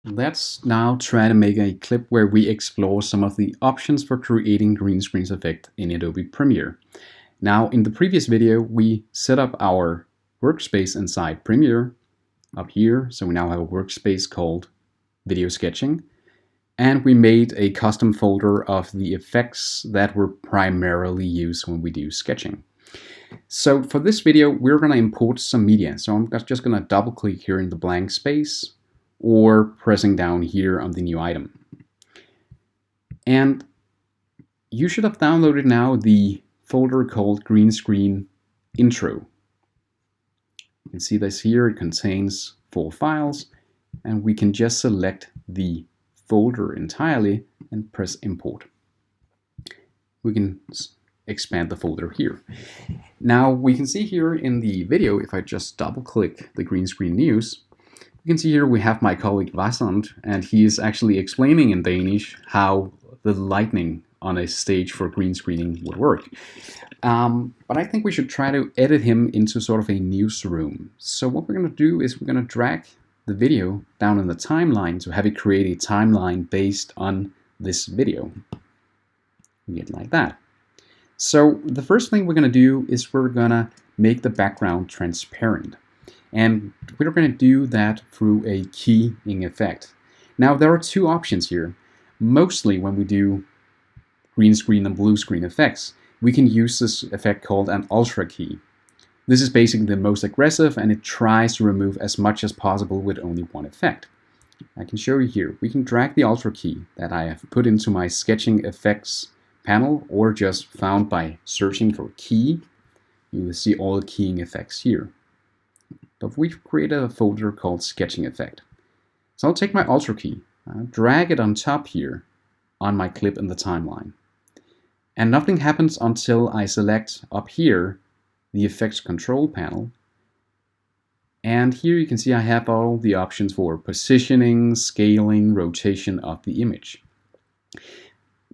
Let's now try to make a clip where we explore some of the options for creating green screens effect in Adobe Premiere. Now, in the previous video, we set up our workspace inside Premiere up here. So we now have a workspace called Video Sketching. And we made a custom folder of the effects that were primarily used when we do sketching. So for this video, we're going to import some media. So I'm just going to double click here in the blank space, or pressing down here on the new item. And you should have downloaded now the folder called Green Screen Intro. You can see this here, it contains 4 files, and we can just select the folder entirely and press import. We can expand the folder here. Now we can see here in the video, if I just double click the green screen news, you can see here we have my colleague Vasant, and he is actually explaining in Danish how the lighting on a stage for green screening would work. But I think we should try to edit him into sort of a newsroom. So what we're going to do is we're going to drag the video down in the timeline to have it create a timeline based on this video. We get like that. So the first thing we're going to do is we're going to make the background transparent. And we're going to do that through a keying effect. Now there are 2 options here. Mostly when we do green screen and blue screen effects, we can use this effect called an ultra key. This is basically the most aggressive, and it tries to remove as much as possible with only one effect. I can show you here. We can drag the ultra key that I have put into my sketching effects panel, or just found by searching for key. You will see all the keying effects here. But we've created a folder called Sketching Effect. So I'll take my Ultra key, drag it on top here on my clip in the timeline. And nothing happens until I select up here the Effects Control panel. And here you can see I have all the options for positioning, scaling, rotation of the image.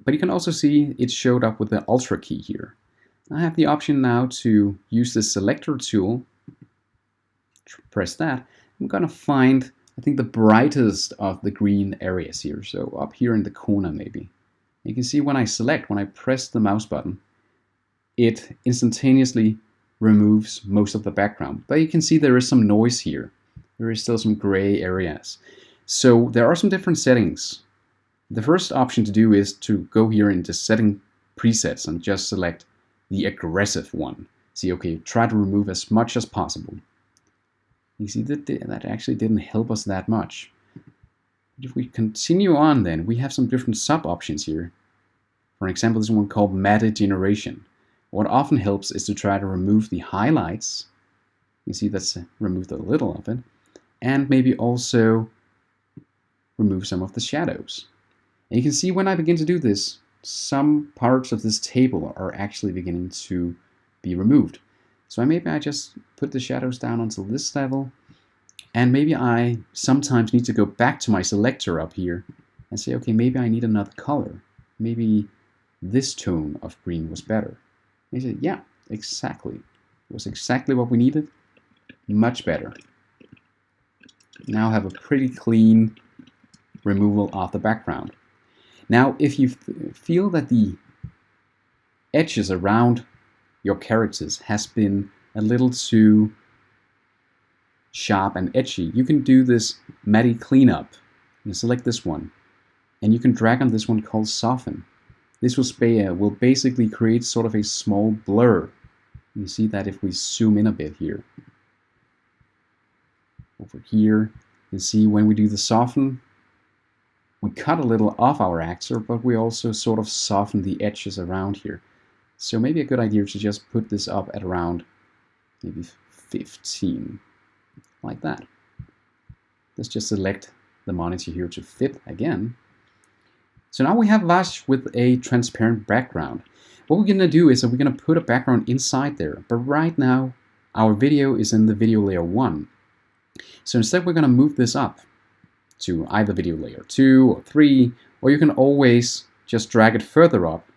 But you can also see it showed up with the Ultra key here. I have the option now to use the selector tool. Press that. I'm gonna find, I think, the brightest of the green areas here. So up here in the corner maybe. You can see when I press the mouse button, it instantaneously removes most of the background. But you can see there is some noise here. There is still some gray areas. So there are some different settings. The first option to do is to go here into setting presets and just select the aggressive one. See, okay, try to remove as much as possible. You see that actually didn't help us that much. But if we continue on, then we have some different sub options here. For example, this one called matte generation. What often helps is to try to remove the highlights. You see that's removed a little of it. And maybe also remove some of the shadows. And you can see when I begin to do this, some parts of this table are actually beginning to be removed. So maybe I just put the shadows down until this level, and maybe I sometimes need to go back to my selector up here and say, okay, maybe I need another color. Maybe this tone of green was better. And you say, yeah, exactly. It was exactly what we needed. Much better. Now have a pretty clean removal of the background. Now, if you feel that the edges around your characters has been a little too sharp and edgy, you can do this matte cleanup. You select this one, and you can drag on this one called Soften. This will basically create sort of a small blur. You see that if we zoom in a bit here. Over here, you see when we do the Soften, we cut a little off our actor, but we also sort of soften the edges around here. So maybe a good idea to just put this up at around maybe 15, like that. Let's just select the monitor here to fit again. So now we have Vash with a transparent background. What we're going to do is that we're going to put a background inside there, but right now our video is in the video layer 1. So instead we're going to move this up to either video layer 2 or 3, or you can always just drag it further up.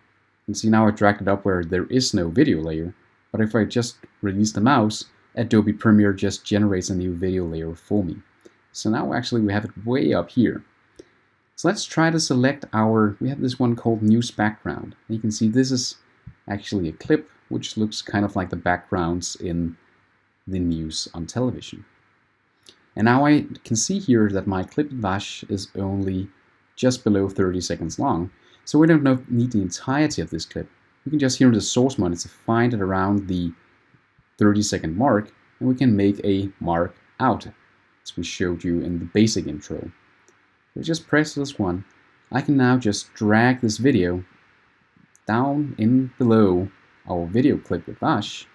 And see, now I dragged it up where there is no video layer, but if I just release the mouse, Adobe Premiere just generates a new video layer for me. So now actually we have it way up here. So let's try to select we have this one called News Background. And you can see this is actually a clip which looks kind of like the backgrounds in the news on television. And now I can see here that my clip vash is only just below 30 seconds long. So we don't need the entirety of this clip. We can just here in the source monitor find it around the 30-second mark, and we can make a mark out, as we showed you in the basic intro. So just press this one. I can now just drag this video down in below our video clip with Vash,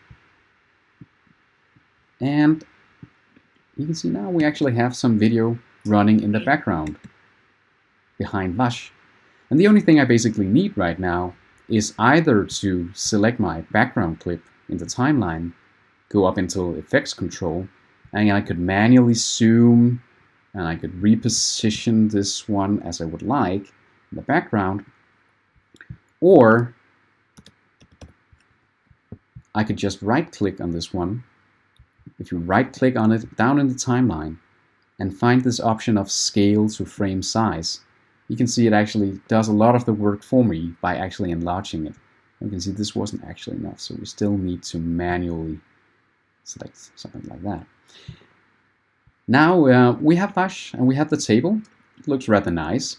and you can see now we actually have some video running in the background behind Vash. And the only thing I basically need right now is either to select my background clip in the timeline, go up until effects control, and I could manually zoom, and I could reposition this one as I would like in the background, or I could just right click on this one. If you right click on it down in the timeline and find this option of scale to frame size, you can see it actually does a lot of the work for me by actually enlarging it. You can see this wasn't actually enough, so we still need to manually select something like that. Now we have Vash and we have the table. It looks rather nice,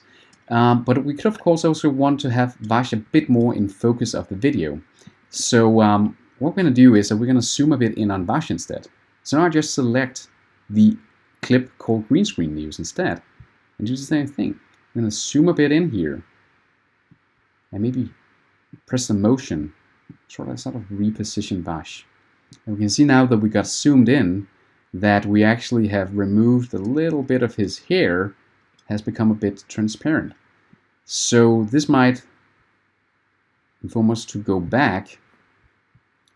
but we could of course also want to have Vash a bit more in focus of the video. So what we're going to do is that we're going to zoom a bit in on Vash instead. So now I just select the clip called Green Screen News instead and do the same thing. I'm going to zoom a bit in here and maybe press the motion, sort of reposition Vash. And we can see now that we got zoomed in that we actually have removed a little bit of his hair, has become a bit transparent. So this might inform us to go back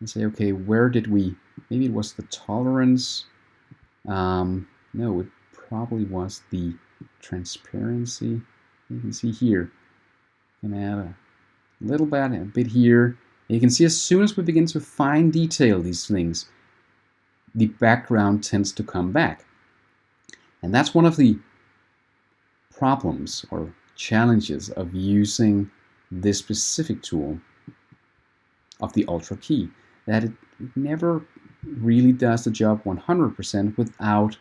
and say, okay, where did we, maybe it was the tolerance, no, it probably was the transparency. You can see here, I'm going to add a little bit, a bit here. And you can see as soon as we begin to fine detail these things, the background tends to come back. And that's one of the problems or challenges of using this specific tool of the Ultra key, that it never really does the job 100% without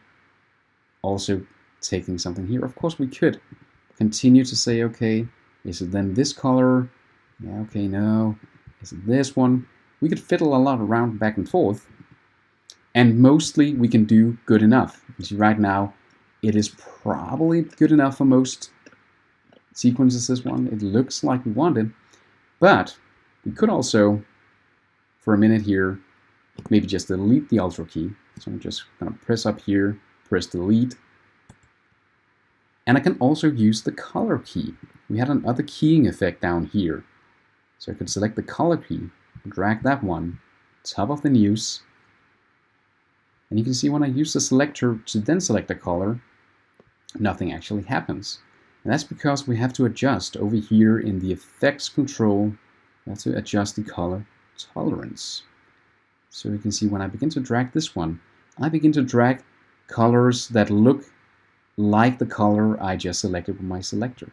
also taking something here. Of course, we could continue to say, okay, is it then this color? Yeah, okay, no. Is it this one? We could fiddle a lot around back and forth, and mostly we can do good enough. You see right now, it is probably good enough for most sequences, this one. It looks like we want it, but we could also, for a minute here, maybe just delete the Ultra key. So I'm just going to press up here, press delete. And I can also use the color key. We had another keying effect down here. So I could select the color key, drag that one, top of the news. And you can see when I use the selector to then select the color, nothing actually happens. And that's because we have to adjust over here in the effects control. We have to adjust the color tolerance. So you can see when I begin to drag this one, I begin to drag colors that look like the color I just selected with my selector.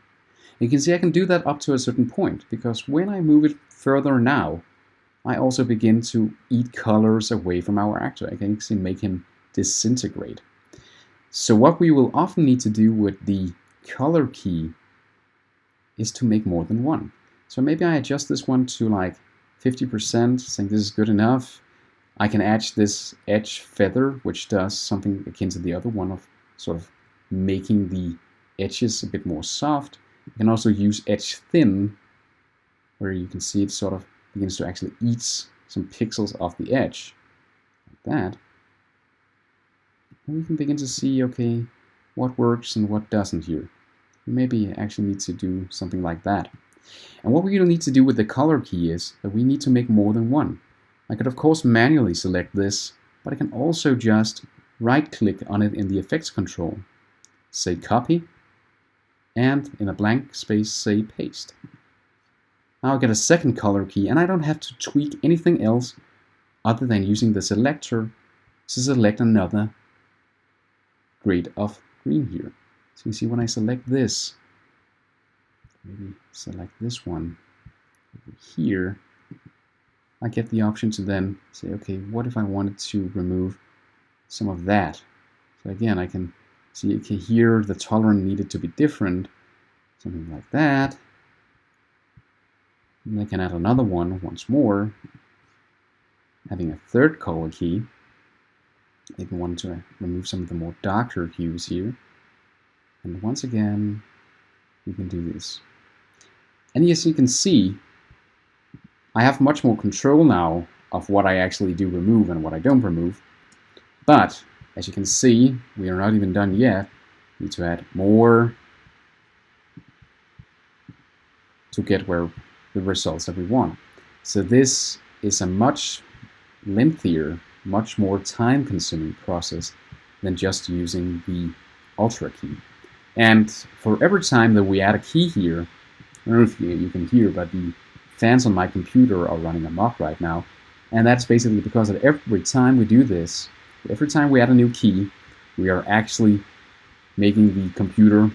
You can see I can do that up to a certain point, because when I move it further now, I also begin to eat colors away from our actor. I can actually make him disintegrate. So what we will often need to do with the color key is to make more than one. So maybe I adjust this one to like 50%, saying this is good enough. I can add this edge feather, which does something akin to the other one of sort of making the edges a bit more soft. You can also use edge thin, where you can see it sort of begins to actually eat some pixels off the edge, like that. And we can begin to see, okay, what works and what doesn't here. We maybe actually need to do something like that. And what we're going to need to do with the color key is that we need to make more than one. I could of course manually select this, but I can also just right click on it in the effects control, say copy, and in a blank space say paste. Now I get a second color key, and I don't have to tweak anything else other than using the selector to select another grade of green here. So you see when I select this, maybe select this one over here, I get the option to then say, okay, what if I wanted to remove some of that? So again, I can see, okay, here the tolerance needed to be different, something like that. And I can add another one once more, having a third color key. Maybe want to remove some of the more darker hues here. And once again, we can do this. And as you can see, I have much more control now of what I actually do remove and what I don't remove. But as you can see, we are not even done yet. We need to add more to get where the results that we want. So this is a much lengthier, much more time-consuming process than just using the Ultra key. And for every time that we add a key here, I don't know if you can hear, but the fans on my computer are running amok right now. And that's basically because that every time we do this, every time we add a new key, we are actually making the computer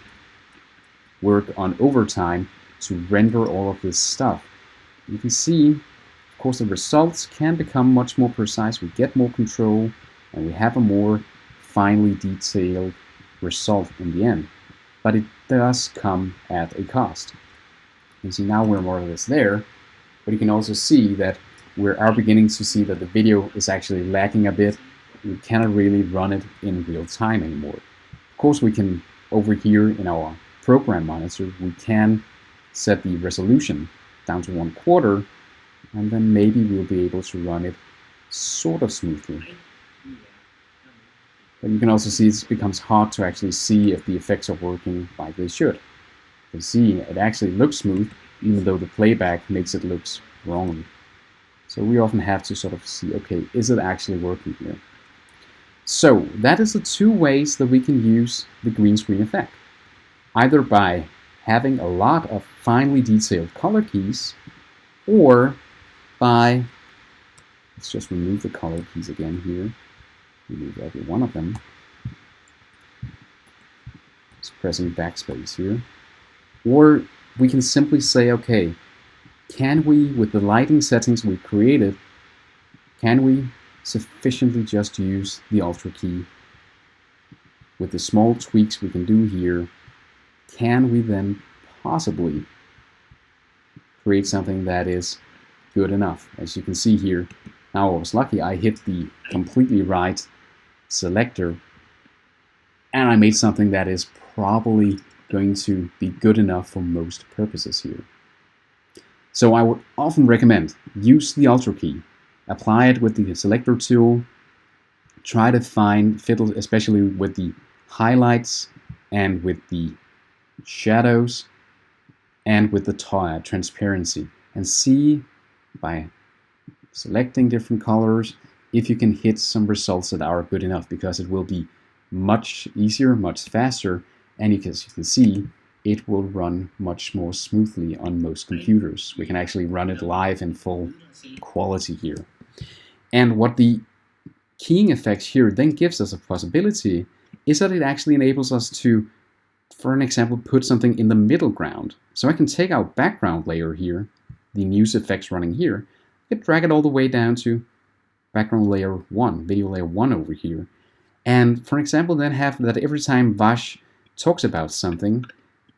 work on overtime to render all of this stuff. You can see, of course, the results can become much more precise. We get more control, and we have a more finely detailed result in the end. But it does come at a cost. You can see now we're more or less there, but you can also see that we are beginning to see that the video is actually lagging a bit. We cannot really run it in real time anymore. Of course, we can, over here in our program monitor, we can set the resolution down to 1/4, and then maybe we'll be able to run it sort of smoothly. But you can also see it becomes hard to actually see if the effects are working like they should. You can see it actually looks smooth, even though the playback makes it look wrong. So we often have to sort of see, okay, is it actually working here? So that is the two ways that we can use the green screen effect. Either by having a lot of finely detailed color keys, or by, let's just remove the color keys again here, remove every one of them, just pressing backspace here, or we can simply say, okay, can we, with the lighting settings we created, can we sufficiently just use the Ultra key? With the small tweaks we can do here, can we then possibly create something that is good enough? As you can see here, now I was lucky, I hit the completely right selector, and I made something that is probably going to be good enough for most purposes here. So I would often recommend use the Ultra key, apply it with the selector tool, try to find fiddle, especially with the highlights and with the shadows and with the transparency, and see by selecting different colors if you can hit some results that are good enough, because it will be much easier, much faster, and as you can see, it will run much more smoothly on most computers. We can actually run it live in full quality here. And what the keying effects here then gives us a possibility is that it actually enables us to, for an example, put something in the middle ground. So I can take our background layer here, the news effects running here, I can drag it all the way down to background layer 1, video layer 1 over here. And for example, then have that every time Vash talks about something,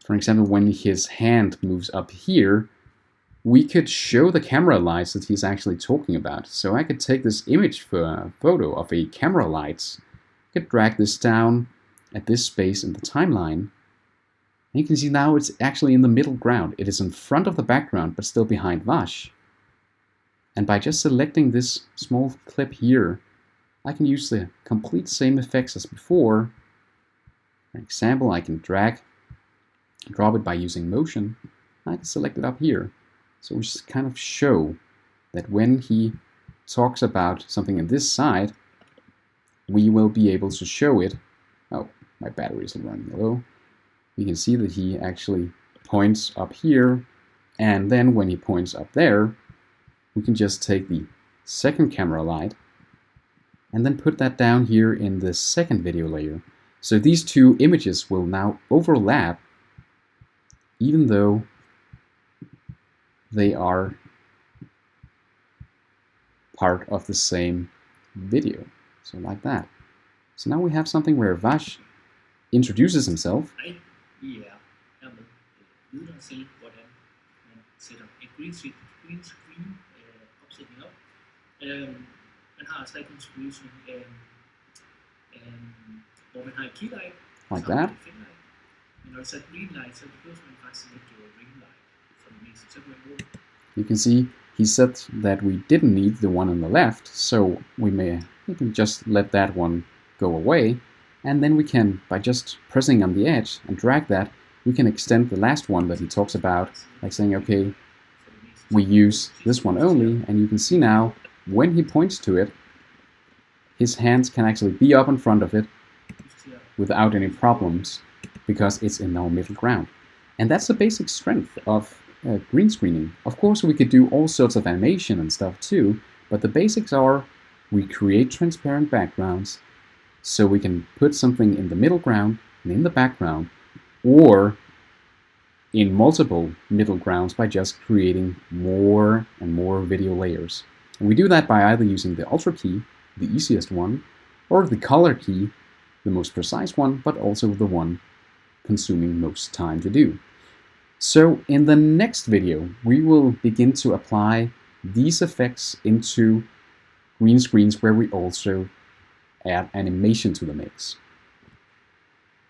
for example, when his hand moves up here, we could show the camera lights that he's actually talking about. So I could take this image for a photo of a camera lights, I could drag this down at this space in the timeline, and you can see now it's actually in the middle ground. It is in front of the background, but still behind Vash. And by just selecting this small clip here, I can use the complete same effects as before. For example, I can drop it by using motion. I can select it up here. So we just kind of show that when he talks about something in this side, we will be able to show it. Oh, my battery is running low. We can see that he actually points up here, and then when he points up there, we can just take the second camera light and then put that down here in the second video layer. So these two images will now overlap even though they are part of the same video. So like that. So now we have something where Vash introduces himself. Hej, vi er hermed videre til, hvordan man sætter et green screen opsætning op. Man har 3 configuration, hvor man har et key light, like that. Men når du sætter green light, så behøver man faktisk select your green light for the mest separate mode. You can see he said that we didn't need the one on the left, so we can just let that one go away, and then we can, by just pressing on the edge and drag that, we can extend the last one that he talks about, like saying, okay, we use this one only, and you can see now, when he points to it, his hands can actually be up in front of it without any problems, because it's in our middle ground. And that's the basic strength of green screening. Of course, we could do all sorts of animation and stuff too, but the basics are we create transparent backgrounds so we can put something in the middle ground and in the background, or in multiple middle grounds by just creating more and more video layers. And we do that by either using the Ultra key, the easiest one, or the Color key, the most precise one, but also the one consuming most time to do. So in the next video, we will begin to apply these effects into green screens where we also add animation to the mix.